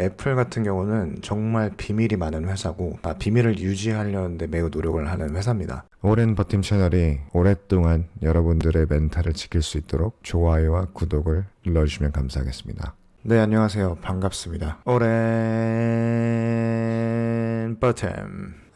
애플 같은 경우는 정말 비밀이 많은 회사고 비밀을 유지하려는데 매우 노력을 하는 회사입니다. 오랜 버팀 채널이 오랫동안 여러분들의 멘탈을 지킬 수 있도록 좋아요와 구독을 눌러주시면 감사하겠습니다. 네, 안녕하세요. 반갑습니다. 오랜 버팀.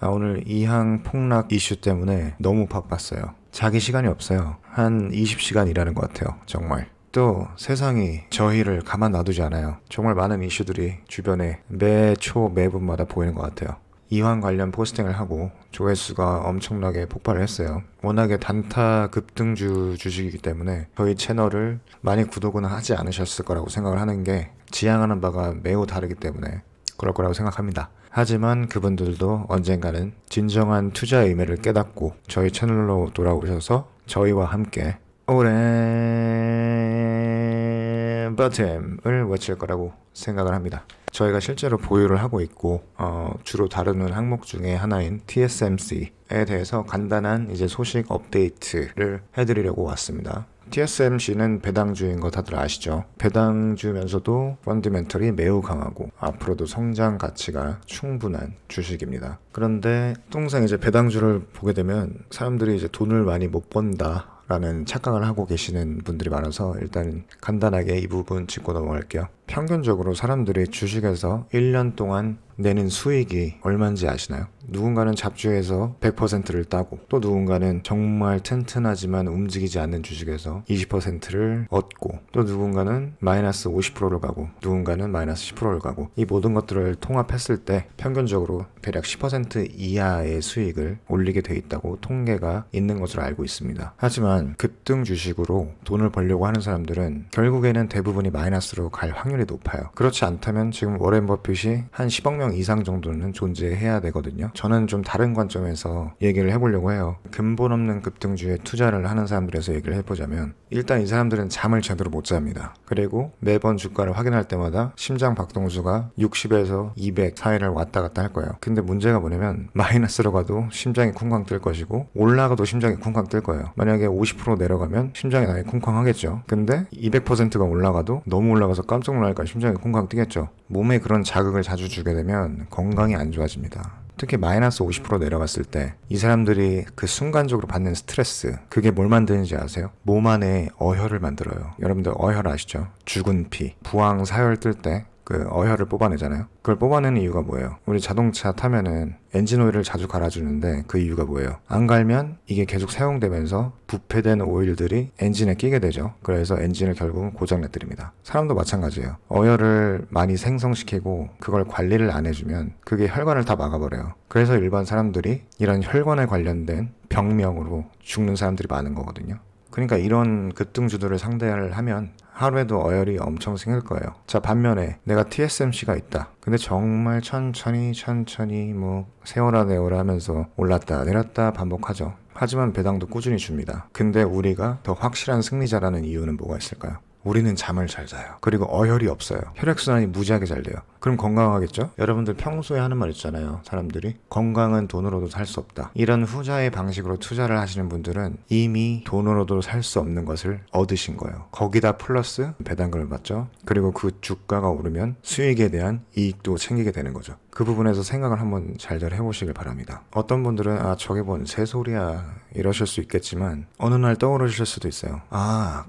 오늘 이항 폭락 이슈 때문에 너무 바빴어요. 자기 시간이 없어요. 한 20시간 일하는 것 같아요. 정말. 또 세상이 저희를 가만 놔두지 않아요. 정말 많은 이슈들이 주변에 매초 매분마다 보이는 것 같아요. 이황 관련 포스팅을 하고 조회수가 엄청나게 폭발을 했어요. 워낙에 단타 급등주 주식이기 때문에 저희 채널을 많이 구독은 하지 않으셨을 거라고 생각을 하는 게 지향하는 바가 매우 다르기 때문에 그럴 거라고 생각합니다. 하지만 그분들도 언젠가는 진정한 투자의 의미를 깨닫고 저희 채널로 돌아오셔서 저희와 함께 오랜 버팀을 외칠 거라고 생각을 합니다. 저희가 실제로 보유를 하고 있고 주로 다루는 항목 중에 하나인 TSMC에 대해서 간단한 이제 소식 업데이트를 해드리려고 왔습니다. TSMC는 배당주인 거 다들 아시죠? 배당주면서도 펀더멘털이 매우 강하고 앞으로도 성장 가치가 충분한 주식입니다. 그런데 통상 이제 배당주를 보게 되면 사람들이 이제 돈을 많이 못 번다 라는 착각을 하고 계시는 분들이 많아서 일단 간단하게 이 부분 짚고 넘어갈게요. 평균적으로 사람들이 주식에서 1년 동안 내는 수익이 얼마인지 아시나요? 누군가는 잡주에서 100%를 따고 또 누군가는 정말 튼튼하지만 움직이지 않는 주식에서 20%를 얻고 또 누군가는 마이너스 50%를 가고 누군가는 마이너스 10%를 가고 이 모든 것들을 통합했을 때 평균적으로 대략 10% 이하의 수익을 올리게 돼 있다고 통계가 있는 것으로 알고 있습니다. 하지만 급등 주식으로 돈을 벌려고 하는 사람들은 결국에는 대부분이 마이너스로 갈 확률이 높아요. 그렇지 않다면 지금 워렌 버핏이 한 10억 명 이상 정도는 존재해야 되거든요. 저는 좀 다른 관점에서 얘기를 해보려고 해요. 근본 없는 급등주에 투자를 하는 사람들에서 얘기를 해보자면 일단 이 사람들은 잠을 제대로 못 잡니다. 그리고 매번 주가를 확인할 때마다 심장 박동수가 60에서 200 사이를 왔다 갔다 할 거예요. 근데 문제가 뭐냐면 마이너스로 가도 심장이 쿵쾅 뜰 것이고 올라가도 심장이 쿵쾅 뜰 거예요. 만약에 50% 내려가면 심장이 당연히 쿵쾅 하겠죠. 근데 200%가 올라가도 너무 올라가서 깜짝 놀랄까 심장이 쿵쾅 뛰겠죠. 몸에 그런 자극을 자주 주게 되면 건강이 안 좋아집니다. 특히 마이너스 50% 내려갔을 때 이 사람들이 그 순간적으로 받는 스트레스, 그게 뭘 만드는지 아세요? 몸 안에 어혈을 만들어요. 여러분들 어혈 아시죠? 죽은 피, 부항 사혈 뜰 때 그 어혈을 뽑아내잖아요. 그걸 뽑아내는 이유가 뭐예요? 우리 자동차 타면은 엔진 오일을 자주 갈아주는데 그 이유가 뭐예요? 안 갈면 이게 계속 사용되면서 부패된 오일들이 엔진에 끼게 되죠. 그래서 엔진을 결국은 고장내드립니다. 사람도 마찬가지예요. 어혈을 많이 생성시키고 그걸 관리를 안 해주면 그게 혈관을 다 막아버려요. 그래서 일반 사람들이 이런 혈관에 관련된 병명으로 죽는 사람들이 많은 거거든요. 그러니까 이런 급등주들을 상대를 하면 하루에도 어혈이 엄청 생길 거예요. 자, 반면에 내가 TSMC가 있다. 근데 정말 천천히 뭐 세월아 내월아 하면서 올랐다 내렸다 반복하죠. 하지만 배당도 꾸준히 줍니다. 근데 우리가 더 확실한 승리자라는 이유는 뭐가 있을까요? 우리는 잠을 잘 자요. 그리고 어혈이 없어요. 혈액순환이 무지하게 잘 돼요. 그럼 건강하겠죠? 여러분들 평소에 하는 말 있잖아요. 사람들이 건강은 돈으로도 살 수 없다. 이런 후자의 방식으로 투자를 하시는 분들은 이미 돈으로도 살 수 없는 것을 얻으신 거예요. 거기다 플러스 배당금을 받죠. 그리고 그 주가가 오르면 수익에 대한 이익도 챙기게 되는 거죠. 그 부분에서 생각을 한번 잘 해보시길 바랍니다. 어떤 분들은 저게 뭔 새소리야 이러실 수 있겠지만 어느 날 떠오르실 수도 있어요.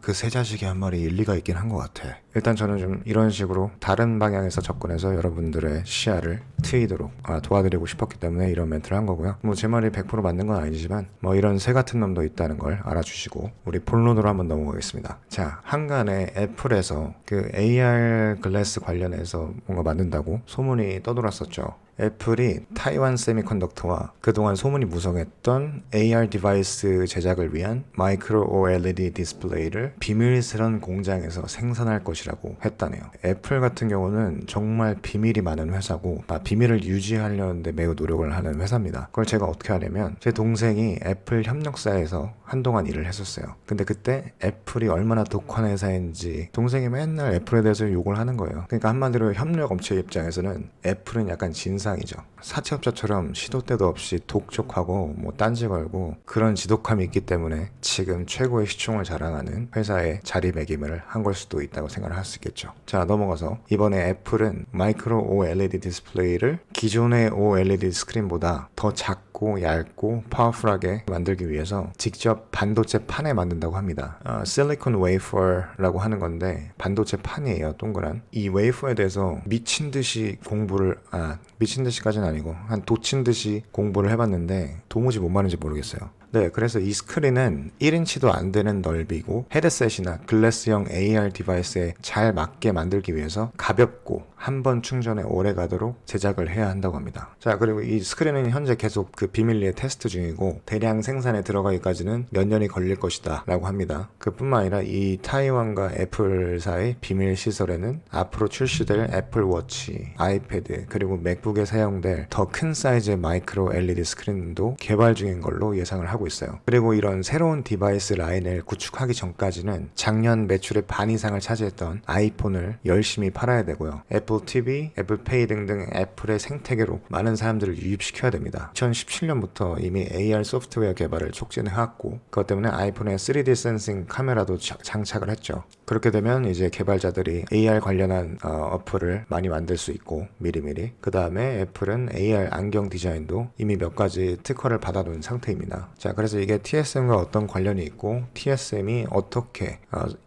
그 새 자식이 한 말이 일리가 있긴 한 것 같아. 일단 저는 좀 이런 식으로 다른 방향에서 접근해서 여러분들의 시야를 트이도록 도와드리고 싶었기 때문에 이런 멘트를 한 거고요. 뭐 제 말이 100% 맞는 건 아니지만 뭐 이런 새 같은 놈도 있다는 걸 알아주시고 우리 본론으로 한번 넘어가겠습니다. 자, 한간에 애플에서 그 AR 글래스 관련해서 뭔가 만든다고 소문이 떠돌았었죠. 애플이 타이완 세미컨덕터와 그동안 소문이 무성했던 AR 디바이스 제작을 위한 마이크로 OLED 디스플레이를 비밀스런 공장에서 생산할 것이라고 했다네요. 애플 같은 경우는 정말 비밀이 많은 회사고 비밀을 유지하려는데 매우 노력을 하는 회사입니다. 그걸 제가 어떻게 하냐면 제 동생이 애플 협력사에서 한동안 일을 했었어요. 근데 그때 애플이 얼마나 독한 회사인지 동생이 맨날 애플에 대해서 욕을 하는 거예요. 그러니까 한마디로 협력 업체 입장에서는 애플은 약간 진상이죠. 사채업자처럼 시도 때도 없이 독촉하고 뭐 딴지 걸고 그런 지독함이 있기 때문에 지금 최고의 시총을 자랑하는 회사에 자리매김을 한 걸 수도 있다고 생각을 할 수 있겠죠. 자, 넘어가서 이번에 애플은 마이크로 OLED 디스플레이를 기존의 OLED 스크린보다 더 작고 얇고 파워풀하게 만들기 위해서 직접 반도체 판에 만든다고 합니다. 실리콘 웨이퍼라고 하는 건데 반도체 판이에요. 동그란. 이 웨이퍼에 대해서 미친 듯이 미친 듯이까지는 아니고 한 도친 듯이 공부를 해봤는데 도무지 뭔 말인지 모르겠어요. 네, 그래서 이 스크린은 1인치도 안 되는 넓이고 헤드셋이나 글래스형 AR 디바이스에 잘 맞게 만들기 위해서 가볍고 한 번 충전에 오래 가도록 제작을 해야 한다고 합니다. 자, 그리고 이 스크린은 현재 계속 그 비밀리에 테스트 중이고 대량 생산에 들어가기까지는 몇 년이 걸릴 것이다 라고 합니다. 그뿐만 아니라 이 타이완과 애플 사이 비밀 시설에는 앞으로 출시될 애플워치, 아이패드 그리고 맥북에 사용될 더 큰 사이즈의 마이크로 LED 스크린도 개발 중인 걸로 예상을 하고 있어요. 그리고 이런 새로운 디바이스 라인을 구축하기 전까지는 작년 매출의 반 이상을 차지했던 아이폰을 열심히 팔아야 되고요. 애플 TV, 애플 페이 등등 애플의 생태계로 많은 사람들을 유입시켜야 됩니다. 2017년부터 이미 AR 소프트웨어 개발을 촉진해왔고 그것 때문에 아이폰에 3D 센싱 카메라도 장착을 했죠. 그렇게 되면 이제 개발자들이 AR 관련한 어플을 많이 만들 수 있고 미리미리 그 다음에 애플은 AR 안경 디자인도 이미 몇 가지 특허를 받아놓은 상태입니다. 자, 그래서 이게 TSM과 어떤 관련이 있고 TSM이 어떻게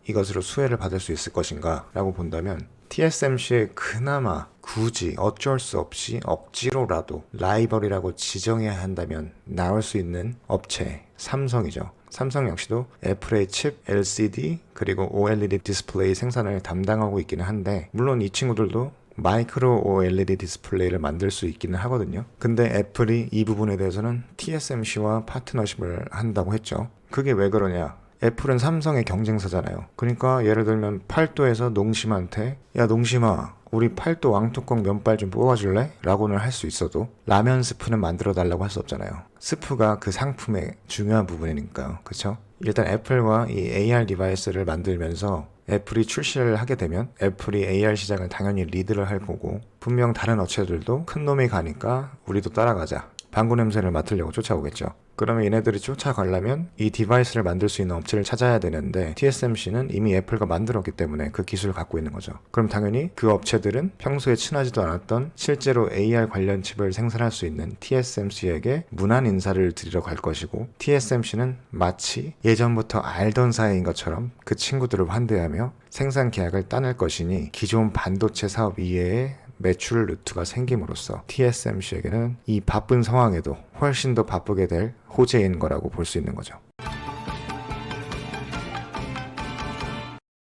이것으로 수혜를 받을 수 있을 것인가 라고 본다면 TSMC에 그나마 굳이 어쩔 수 없이 억지로라도 라이벌이라고 지정해야 한다면 나올 수 있는 업체 삼성이죠. 삼성 역시도 애플의 칩, LCD 그리고 OLED 디스플레이 생산을 담당하고 있기는 한데 물론 이 친구들도 마이크로 OLED 디스플레이를 만들 수 있기는 하거든요. 근데 애플이 이 부분에 대해서는 TSMC와 파트너십을 한다고 했죠. 그게 왜 그러냐? 애플은 삼성의 경쟁사잖아요. 그러니까 예를 들면 팔도에서 농심한테 야 농심아 우리 팔도 왕뚜껑 면발 좀 뽑아줄래? 라고는 할 수 있어도 라면 스프는 만들어 달라고 할 수 없잖아요. 스프가 그 상품의 중요한 부분이니까요. 그쵸? 일단 애플과 이 AR 디바이스를 만들면서 애플이 출시를 하게 되면 애플이 AR 시장을 당연히 리드를 할 거고 분명 다른 업체들도 큰 놈이 가니까 우리도 따라가자. 방구 냄새를 맡으려고 쫓아오겠죠. 그러면 얘네들이 쫓아가려면 이 디바이스를 만들 수 있는 업체를 찾아야 되는데 TSMC는 이미 애플과 만들었기 때문에 그 기술을 갖고 있는 거죠. 그럼 당연히 그 업체들은 평소에 친하지도 않았던 실제로 AR 관련 칩을 생산할 수 있는 TSMC에게 무난 인사를 드리러 갈 것이고 TSMC는 마치 예전부터 알던 사이인 것처럼 그 친구들을 환대하며 생산 계약을 따낼 것이니 기존 반도체 사업 이외에 매출 루트가 생김으로써 TSMC에게는 이 바쁜 상황에도 훨씬 더 바쁘게 될 호재인 거라고 볼 수 있는 거죠.